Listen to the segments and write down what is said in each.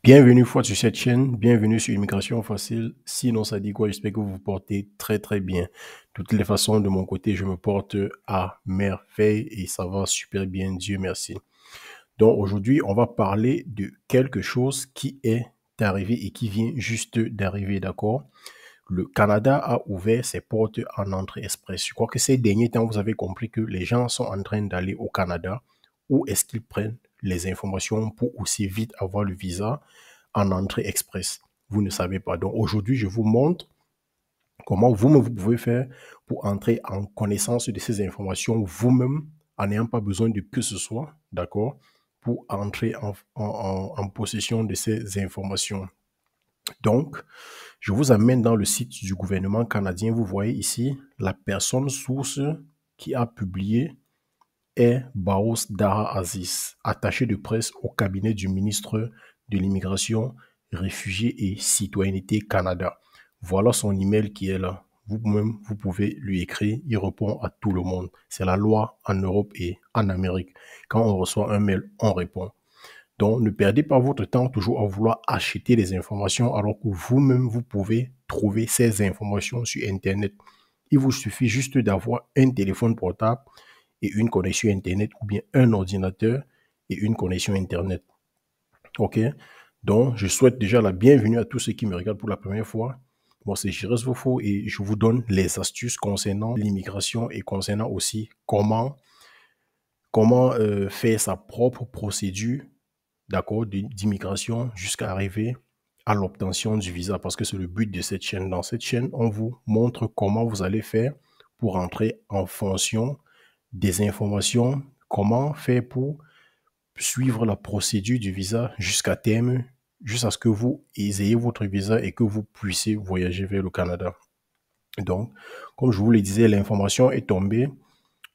Bienvenue fois sur cette chaîne, bienvenue sur Immigration Facile. Sinon, ça dit quoi? J'espère que vous vous portez très très bien. De toutes les façons, de mon côté, je me porte à merveille et ça va super bien, Dieu merci. Donc aujourd'hui, on va parler de quelque chose qui est arrivé et qui vient juste d'arriver, d'accord? Le Canada a ouvert ses portes en entrée express. Je crois que ces derniers temps, vous avez compris que les gens sont en train d'aller au Canada. Où est-ce qu'ils prennent les informations pour aussi vite avoir le visa en entrée express? Vous ne savez pas. Donc aujourd'hui, je vous montre comment vous pouvez faire pour entrer en connaissance de ces informations vous-même en n'ayant pas besoin de que ce soit, d'accord, pour entrer en possession de ces informations. Donc, je vous amène dans le site du gouvernement canadien. Vous voyez ici, la personne source qui a publié est Baos Daha Aziz, attaché de presse au cabinet du ministre de l'Immigration, Réfugiés et Citoyenneté Canada. Voilà son email qui est là. Vous-même, vous pouvez lui écrire, il répond à tout le monde. C'est la loi en Europe et en Amérique. Quand on reçoit un mail, on répond. Donc, ne perdez pas votre temps toujours à vouloir acheter des informations alors que vous-même, vous pouvez trouver ces informations sur Internet. Il vous suffit juste d'avoir un téléphone portable et une connexion Internet ou bien un ordinateur et une connexion Internet. OK? Donc, je souhaite déjà la bienvenue à tous ceux qui me regardent pour la première fois. Moi, c'est Gires Vofo et je vous donne les astuces concernant l'immigration et concernant aussi comment faire sa propre procédure, d'accord, d'immigration jusqu'à arriver à l'obtention du visa parce que c'est le but de cette chaîne. Dans cette chaîne, on vous montre comment vous allez faire pour entrer en fonction des informations, comment faire pour suivre la procédure du visa jusqu'à terme, jusqu'à ce que vous ayez votre visa et que vous puissiez voyager vers le Canada. Donc, comme je vous le disais, l'information est tombée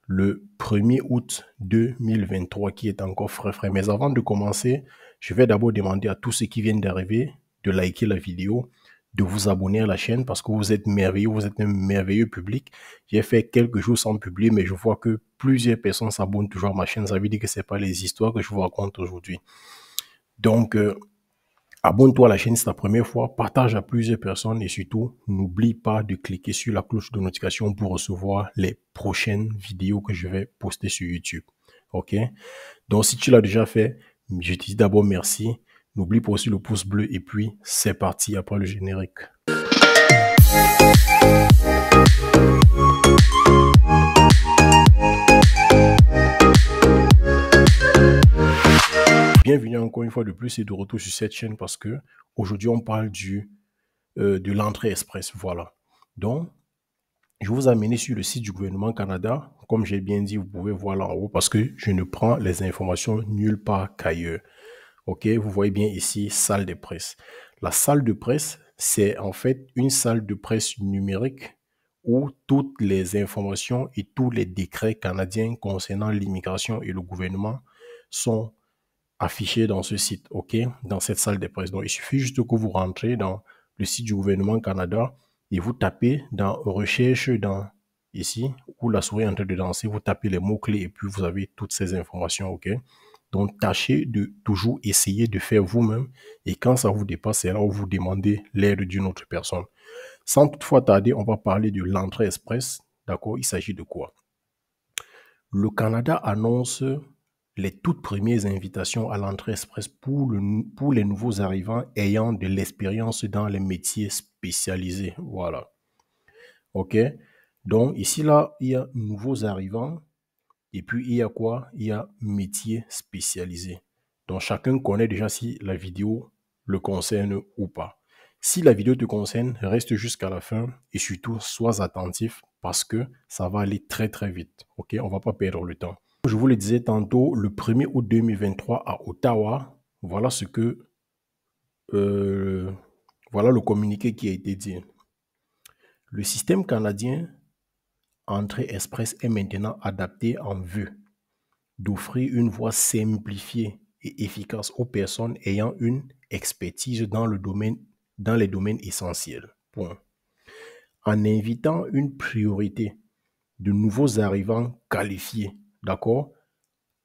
le 1er août 2023 qui est encore frais. Mais avant de commencer, je vais d'abord demander à tous ceux qui viennent d'arriver de liker la vidéo, de vous abonner à la chaîne parce que vous êtes merveilleux, vous êtes un merveilleux public. J'ai fait quelques jours sans publier, mais je vois que plusieurs personnes s'abonnent toujours à ma chaîne. Ça veut dire que ce n'est pas les histoires que je vous raconte aujourd'hui. Donc, abonne-toi à la chaîne, c'est la première fois, partage à plusieurs personnes et surtout, n'oublie pas de cliquer sur la cloche de notification pour recevoir les prochaines vidéos que je vais poster sur YouTube. OK? Donc, si tu l'as déjà fait, je te dis d'abord merci. N'oublie pas aussi le pouce bleu et puis c'est parti après le générique. Bienvenue encore une fois de plus et de retour sur cette chaîne parce que aujourd'hui on parle de l'entrée express. Voilà. Donc, je vous amener sur le site du gouvernement Canada. Comme j'ai bien dit, vous pouvez voir là en haut parce que je ne prends les informations nulle part qu'ailleurs. OK, vous voyez bien ici, salle de presse. La salle de presse, c'est en fait une salle de presse numérique où toutes les informations et tous les décrets canadiens concernant l'immigration et le gouvernement sont affichés dans ce site, OK, dans cette salle de presse. Donc, il suffit juste que vous rentrez dans le site du gouvernement Canada et vous tapez dans recherche dans ici où la souris est en train de danser, vous tapez les mots-clés et puis vous avez toutes ces informations, OK. Donc, tâchez de toujours essayer de faire vous-même et quand ça vous dépasse, c'est là où vous demandez l'aide d'une autre personne. Sans toutefois tarder, on va parler de l'entrée express, d'accord. Il s'agit de quoi? Le Canada annonce les toutes premières invitations à l'entrée express pour les nouveaux arrivants ayant de l'expérience dans les métiers spécialisés. Voilà. OK. Donc, ici, là, il y a nouveaux arrivants. Et puis, il y a quoi? Il y a métiers spécialisés. Donc, chacun connaît déjà si la vidéo le concerne ou pas. Si la vidéo te concerne, reste jusqu'à la fin et surtout, sois attentif parce que ça va aller très, très vite. OK? On ne va pas perdre le temps. Je vous le disais tantôt, le 1er août 2023 à Ottawa, voilà voilà le communiqué qui a été dit. Le système canadien Entrée Express est maintenant adapté en vue d'offrir une voie simplifiée et efficace aux personnes ayant une expertise dans les domaines essentiels. Point. En invitant une priorité de nouveaux arrivants qualifiés, d'accord?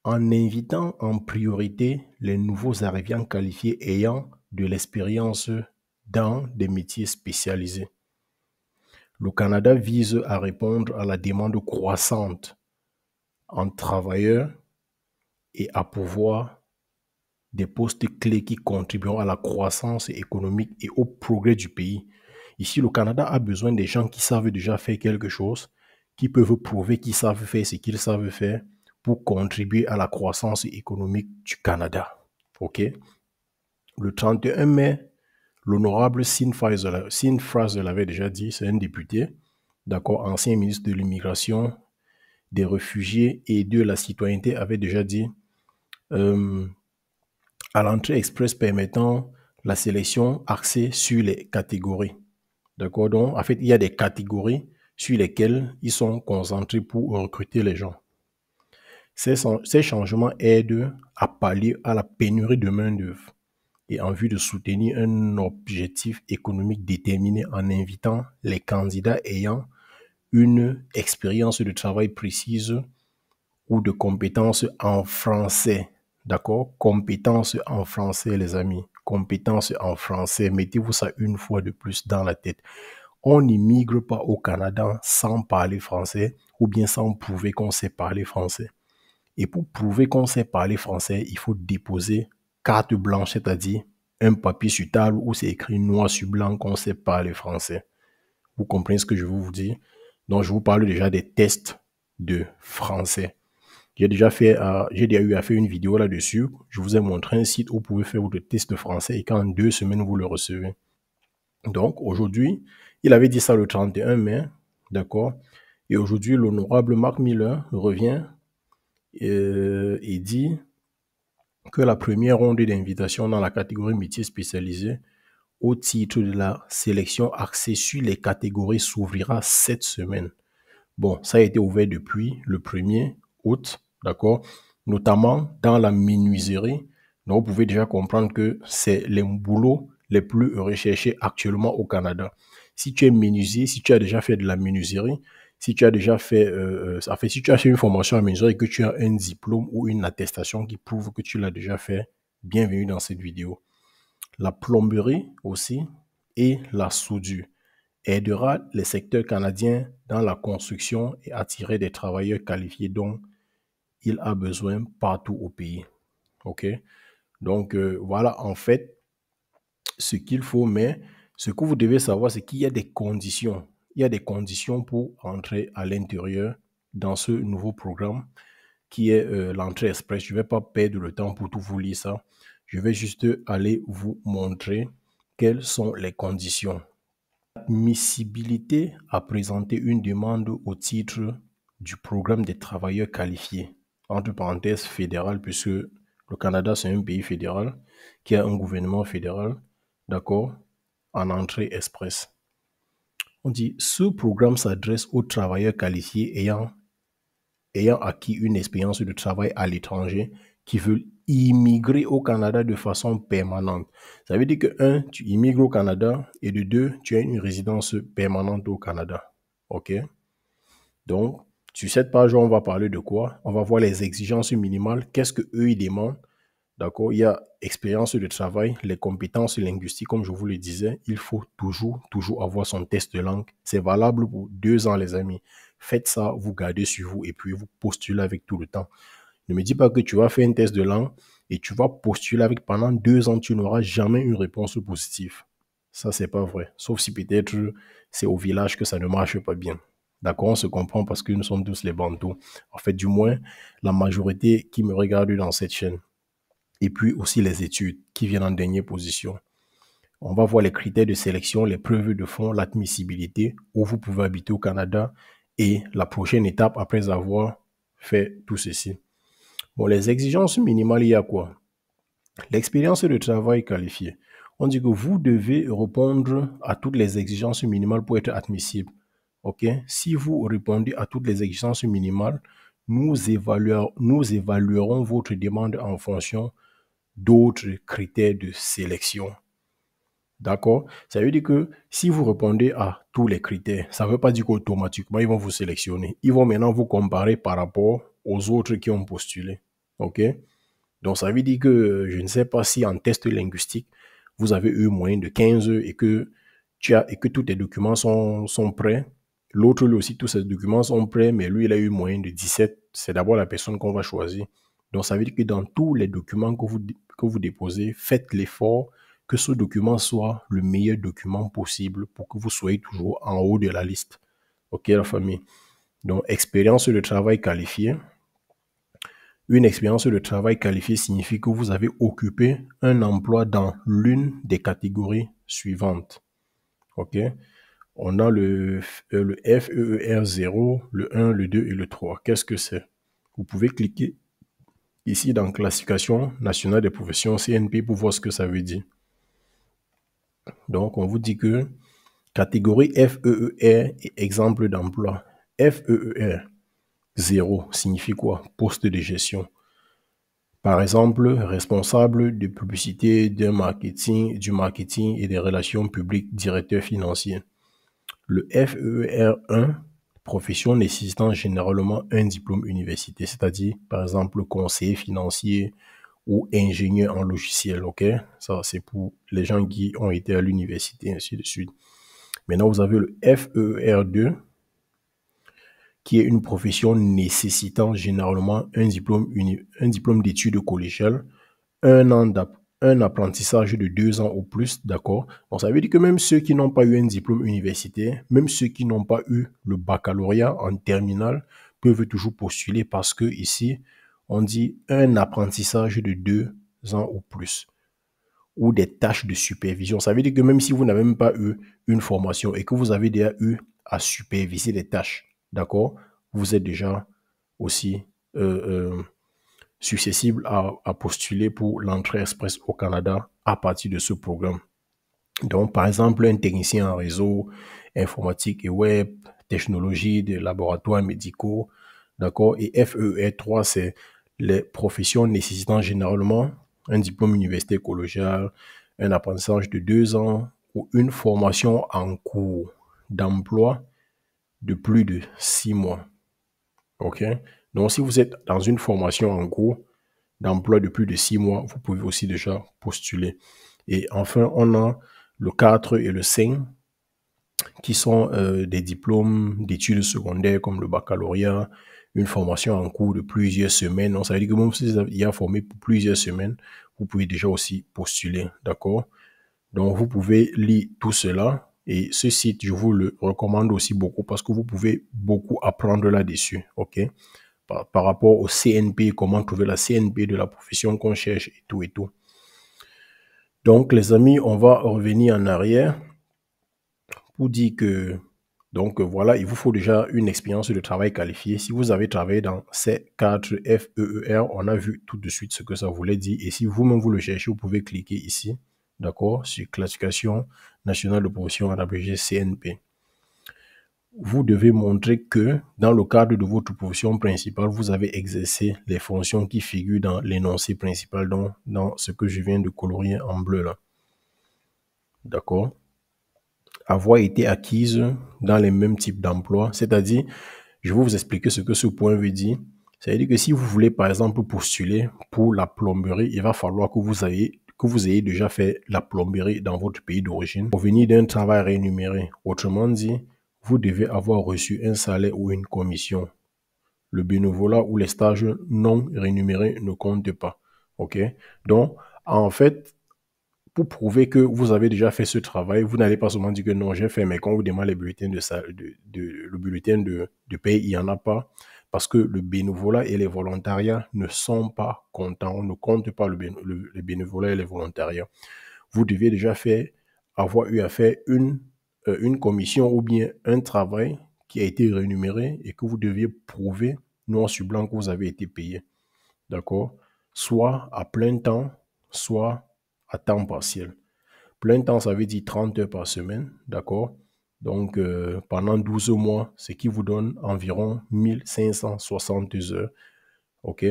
En invitant en priorité les nouveaux arrivants qualifiés ayant de l'expérience dans des métiers spécialisés. Le Canada vise à répondre à la demande croissante en travailleurs et à pourvoir des postes clés qui contribueront à la croissance économique et au progrès du pays. Ici, le Canada a besoin des gens qui savent déjà faire quelque chose, qui peuvent prouver qu'ils savent faire ce qu'ils savent faire pour contribuer à la croissance économique du Canada. OK? Le 31 mai, l'honorable Sean Fraser l'avait déjà dit, c'est un député, d'accord, ancien ministre de l'immigration, des réfugiés et de la citoyenneté, avait déjà dit à l'entrée express permettant la sélection axée sur les catégories. D'accord? Donc, en fait, il y a des catégories sur lesquelles ils sont concentrés pour recruter les gens. Ces changements aident à pallier à la pénurie de main-d'œuvre et en vue de soutenir un objectif économique déterminé en invitant les candidats ayant une expérience de travail précise ou de compétences en français. D'accord? Compétences en français, les amis. Compétences en français. Mettez-vous ça une fois de plus dans la tête. On n'immigre pas au Canada sans parler français ou bien sans prouver qu'on sait parler français. Et pour prouver qu'on sait parler français, il faut déposer carte blanche, c'est-à-dire un papier sur table où c'est écrit noir sur blanc qu'on sait parler français. Vous comprenez ce que je veux vous dire? Donc, je vous parle déjà des tests de français. J'ai déjà eu à faire une vidéo là-dessus. Je vous ai montré un site où vous pouvez faire votre test de français et qu'en 2 semaines, vous le recevez. Donc, aujourd'hui, il avait dit ça le 31 mai, d'accord? Et aujourd'hui, l'honorable Mark Miller revient et dit que la première ronde d'invitation dans la catégorie métiers spécialisés au titre de la sélection axée sur les catégories s'ouvrira cette semaine. Bon, ça a été ouvert depuis le 1er août, d'accord? Notamment dans la menuiserie. Donc, vous pouvez déjà comprendre que c'est les boulots les plus recherchés actuellement au Canada. Si tu es menuisier, si tu as déjà fait de la menuiserie, si tu as déjà fait, si tu as fait une formation en menuiserie et que tu as un diplôme ou une attestation qui prouve que tu l'as déjà fait, bienvenue dans cette vidéo. La plomberie aussi et la soudure aidera les secteurs canadiens dans la construction et attirer des travailleurs qualifiés dont il a besoin partout au pays. OK? Donc, voilà en fait ce qu'il faut, mais ce que vous devez savoir, c'est qu'il y a des conditions. Il y a des conditions pour entrer à l'intérieur dans ce nouveau programme qui est l'entrée express. Je ne vais pas perdre le temps pour tout vous lire ça. Je vais juste aller vous montrer quelles sont les conditions. Admissibilité à présenter une demande au titre du programme des travailleurs qualifiés, entre parenthèses fédéral, puisque le Canada, c'est un pays fédéral qui a un gouvernement fédéral, d'accord, en entrée express. On dit, ce programme s'adresse aux travailleurs qualifiés ayant acquis une expérience de travail à l'étranger qui veulent immigrer au Canada de façon permanente. Ça veut dire que, 1, tu immigres au Canada et de 2, tu as une résidence permanente au Canada. OK? Donc, sur cette page, on va parler de quoi? On va voir les exigences minimales. Qu'est-ce qu'eux, ils demandent? D'accord? Il y a expérience de travail, les compétences linguistiques, comme je vous le disais. Il faut toujours avoir son test de langue. C'est valable pour 2 ans, les amis. Faites ça, vous gardez sur vous et puis vous postulez avec tout le temps. Ne me dis pas que tu vas faire un test de langue et tu vas postuler avec pendant 2 ans, tu n'auras jamais une réponse positive. Ça, c'est pas vrai. Sauf si peut-être c'est au village que ça ne marche pas bien. D'accord, on se comprend parce que nous sommes tous les Bantous. En fait, du moins, la majorité qui me regarde dans cette chaîne. Et puis aussi les études qui viennent en dernière position. On va voir les critères de sélection, les preuves de fond, l'admissibilité, où vous pouvez habiter au Canada et la prochaine étape après avoir fait tout ceci. Bon, les exigences minimales, il y a quoi? L'expérience de travail qualifiée. On dit que vous devez répondre à toutes les exigences minimales pour être admissible. OK? Si vous répondez à toutes les exigences minimales, nous évaluerons votre demande en fonction d'autres critères de sélection. D'accord? Ça veut dire que si vous répondez à tous les critères, ça ne veut pas dire qu'automatiquement, ils vont vous sélectionner. Ils vont maintenant vous comparer par rapport aux autres qui ont postulé. OK? Donc, ça veut dire que je ne sais pas si en test linguistique, vous avez eu moyenne de 15 heures et que tous tes documents sont prêts. L'autre, lui aussi, tous ses documents sont prêts, mais lui, il a eu moyenne de 17. C'est d'abord la personne qu'on va choisir. Donc, ça veut dire que dans tous les documents que vous déposez, faites l'effort que ce document soit le meilleur document possible pour que vous soyez toujours en haut de la liste. OK, la famille? Donc, expérience de travail qualifiée. Une expérience de travail qualifiée signifie que vous avez occupé un emploi dans l'une des catégories suivantes. OK? On a le FEER 0, le 1, le 2 et le 3. Qu'est-ce que c'est? Vous pouvez cliquer ici dans Classification nationale des professions CNP pour voir ce que ça veut dire. Donc, on vous dit que catégorie FEER est exemple d'emploi. FEER 0 signifie quoi? Poste de gestion. Par exemple, responsable de publicité, du marketing et des relations publiques, directeur financier. Le FEER 1, profession nécessitant généralement un diplôme universitaire, c'est-à-dire, par exemple, conseiller financier ou ingénieur en logiciel, ok? Ça, c'est pour les gens qui ont été à l'université, ainsi de suite. Maintenant, vous avez le FEER 2, qui est une profession nécessitant généralement un diplôme d'études collégiales, un apprentissage de 2 ans ou plus, d'accord? Donc, ça veut dire que même ceux qui n'ont pas eu un diplôme universitaire, même ceux qui n'ont pas eu le baccalauréat en terminale, peuvent toujours postuler parce que ici, on dit un apprentissage de 2 ans ou plus ou des tâches de supervision. Ça veut dire que même si vous n'avez même pas eu une formation et que vous avez déjà eu à superviser des tâches, d'accord, vous êtes déjà aussi susceptible à postuler pour l'entrée express au Canada à partir de ce programme. Donc, par exemple, un technicien en réseau, informatique et web, technologie des laboratoires médicaux, d'accord, et FER 3, c'est les professions nécessitant généralement un diplôme universitaire collégial, un apprentissage de 2 ans ou une formation en cours d'emploi de plus de 6 mois. OK? Donc, si vous êtes dans une formation en cours d'emploi de plus de 6 mois, vous pouvez aussi déjà postuler. Et enfin, on a le 4 et le 5 qui sont des diplômes d'études secondaires comme le baccalauréat, une formation en cours de plusieurs semaines. Donc, ça veut dire que même si vous avez formé pour plusieurs semaines, vous pouvez déjà aussi postuler, d'accord? Donc, vous pouvez lire tout cela. Et ce site, je vous le recommande aussi beaucoup parce que vous pouvez beaucoup apprendre là-dessus, ok? Par rapport au CNP, comment trouver la CNP de la profession qu'on cherche et tout et tout. Donc, les amis, on va revenir en arrière pour dire que, donc voilà, il vous faut déjà une expérience de travail qualifiée. Si vous avez travaillé dans ces 4 FEER, on a vu tout de suite ce que ça voulait dire. Et si vous-même vous le cherchez, vous pouvez cliquer ici, d'accord, sur Classification nationale de profession en abrégé CNP. Vous devez montrer que dans le cadre de votre profession principale, vous avez exercé les fonctions qui figurent dans l'énoncé principal, donc dans ce que je viens de colorier en bleu là. D'accord? Avoir été acquise dans les mêmes types d'emplois, c'est-à-dire, je vais vous expliquer ce que ce point veut dire. C'est-à-dire que si vous voulez, par exemple, postuler pour la plomberie, il va falloir que vous ayez déjà fait la plomberie dans votre pays d'origine pour venir d'un travail rémunéré. Autrement dit, vous devez avoir reçu un salaire ou une commission. Le bénévolat ou les stages non rémunérés ne comptent pas. OK? Donc, en fait, pour prouver que vous avez déjà fait ce travail, vous n'allez pas seulement dire que non, j'ai fait, mais quand on vous demande les bulletins le bulletin de paye, il n'y en a pas. Parce que le bénévolat et les volontariats ne sont pas comptants. On ne compte pas les bénévolats et les volontariats. Vous devez déjà avoir eu à faire une commission ou bien un travail qui a été rémunéré et que vous deviez prouver noir sur blanc que vous avez été payé. D'accord? Soit à plein temps, soit à temps partiel. Plein temps, ça veut dire 30 heures par semaine, d'accord? Donc, pendant 12 mois, ce qui vous donne environ 1560 heures, ok?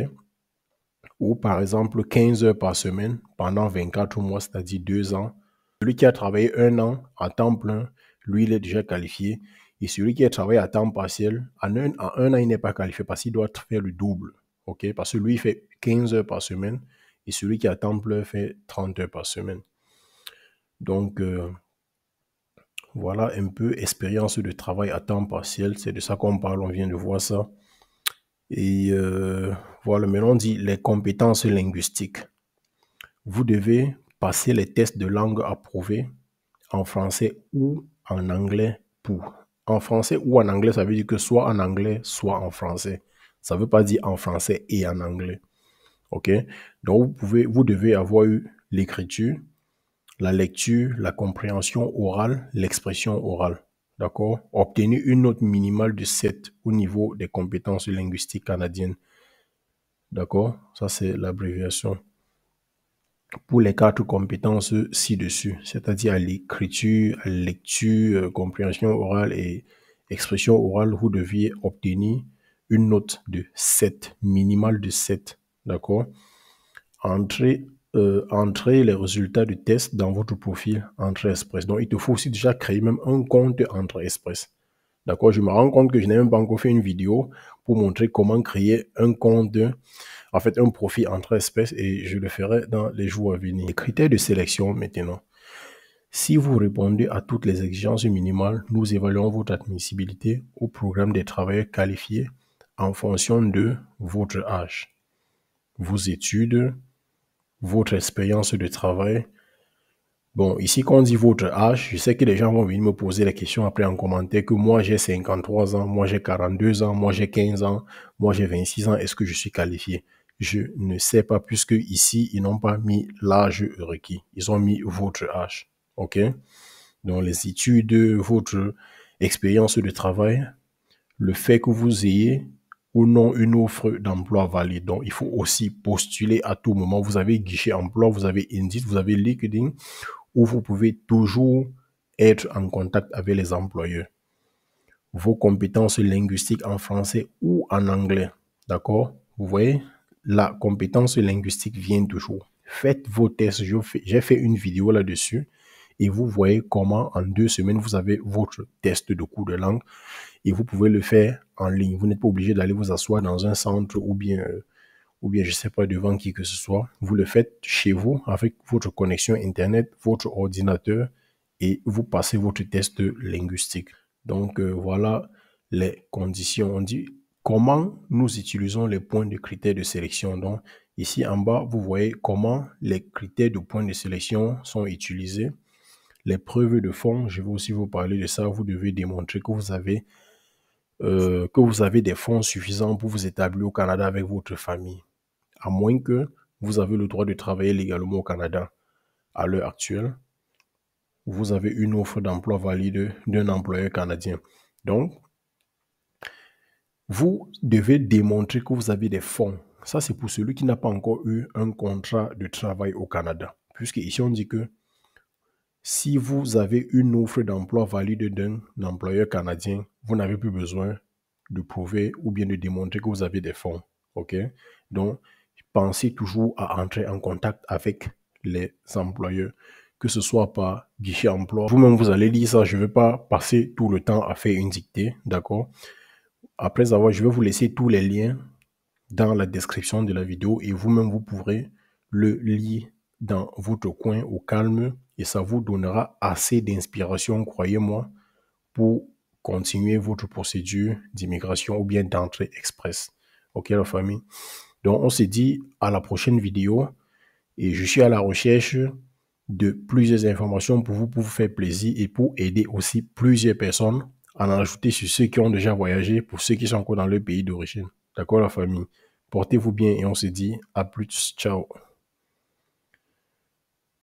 Ou par exemple 15 heures par semaine pendant 24 mois, c'est-à-dire 2 ans. Celui qui a travaillé 1 an à temps plein, lui, il est déjà qualifié. Et celui qui a travaillé à temps partiel, en un an, il n'est pas qualifié parce qu'il doit faire le double. Ok? Parce que lui, il fait 15 heures par semaine et celui qui a temps plein fait 30 heures par semaine. Donc, voilà un peu expérience de travail à temps partiel. C'est de ça qu'on parle, on vient de voir ça. Et voilà, maintenant on dit les compétences linguistiques. Vous devez passer les tests de langue approuvés en français ou en anglais pour. En français ou en anglais, ça veut dire que soit en anglais, soit en français. Ça ne veut pas dire en français et en anglais. OK? Donc, vous devez avoir eu l'écriture, la lecture, la compréhension orale, l'expression orale. D'accord? Obtenir une note minimale de 7 au niveau des compétences linguistiques canadiennes. D'accord? Ça, c'est l'abréviation. Pour les 4 compétences ci-dessus, c'est-à-dire à l'écriture, à la lecture, compréhension orale et expression orale, vous deviez obtenir une note de 7, minimale de 7. D'accord? Entrez les résultats du test dans votre profil Entrée Express. Donc, il te faut aussi déjà créer même un compte Entrée Express. D'accord? Je me rends compte que je n'ai même pas encore fait une vidéo pour montrer comment créer un compte, en fait, un profil Entrée Express, et je le ferai dans les jours à venir. Les critères de sélection maintenant. Si vous répondez à toutes les exigences minimales, nous évaluons votre admissibilité au programme des travailleurs qualifiés en fonction de votre âge, vos études, votre expérience de travail. Bon, ici, quand on dit votre âge, je sais que les gens vont venir me poser la question après en commentaire que moi j'ai 53 ans, moi j'ai 42 ans, moi j'ai 15 ans, moi j'ai 26 ans, est-ce que je suis qualifié? Je ne sais pas, puisque ici, ils n'ont pas mis l'âge requis. Ils ont mis votre âge. OK? Donc, les études, votre expérience de travail, le fait que vous ayez ou non une offre d'emploi valide. Donc, il faut aussi postuler à tout moment. Vous avez Guichet Emploi, vous avez Indeed, vous avez LinkedIn, où vous pouvez toujours être en contact avec les employeurs. Vos compétences linguistiques en français ou en anglais. D'accord? Vous voyez, la compétence linguistique vient toujours. Faites vos tests. J'ai fait une vidéo là-dessus et vous voyez comment en 2 semaines, vous avez votre test de cours de langue et vous pouvez le faire en ligne. Vous n'êtes pas obligé d'aller vous asseoir dans un centre ou bien je ne sais pas, devant qui que ce soit. Vous le faites chez vous avec votre connexion Internet, votre ordinateur et vous passez votre test linguistique. Donc, voilà les conditions. On dit comment nous utilisons les points de critères de sélection. Donc, ici en bas, vous voyez comment les critères de points de sélection sont utilisés. Les preuves de fonds, je vais aussi vous parler de ça. Vous devez démontrer que vous avez des fonds suffisants pour vous établir au Canada avec votre famille, à moins que vous avez le droit de travailler légalement au Canada. À l'heure actuelle, vous avez une offre d'emploi valide d'un employeur canadien. Donc, vous devez démontrer que vous avez des fonds. Ça, c'est pour celui qui n'a pas encore eu un contrat de travail au Canada. Puisque ici, on dit que si vous avez une offre d'emploi valide d'un employeur canadien, vous n'avez plus besoin de prouver ou bien de démontrer que vous avez des fonds. OK? Donc, pensez toujours à entrer en contact avec les employeurs, que ce soit par guichet emploi. Vous-même, vous allez lire ça. Je ne vais pas passer tout le temps à faire une dictée. D'accord? Après avoir, je vais vous laisser tous les liens dans la description de la vidéo et vous-même, vous pourrez le lire dans votre coin au calme et ça vous donnera assez d'inspiration, croyez-moi, pour continuer votre procédure d'immigration ou bien d'entrée express. OK, la famille? Donc, on se dit à la prochaine vidéo et je suis à la recherche de plusieurs informations pour vous faire plaisir et pour aider aussi plusieurs personnes à en ajouter sur ceux qui ont déjà voyagé, pour ceux qui sont encore dans leur pays d'origine. D'accord, la famille? Portez-vous bien et on se dit à plus. Ciao.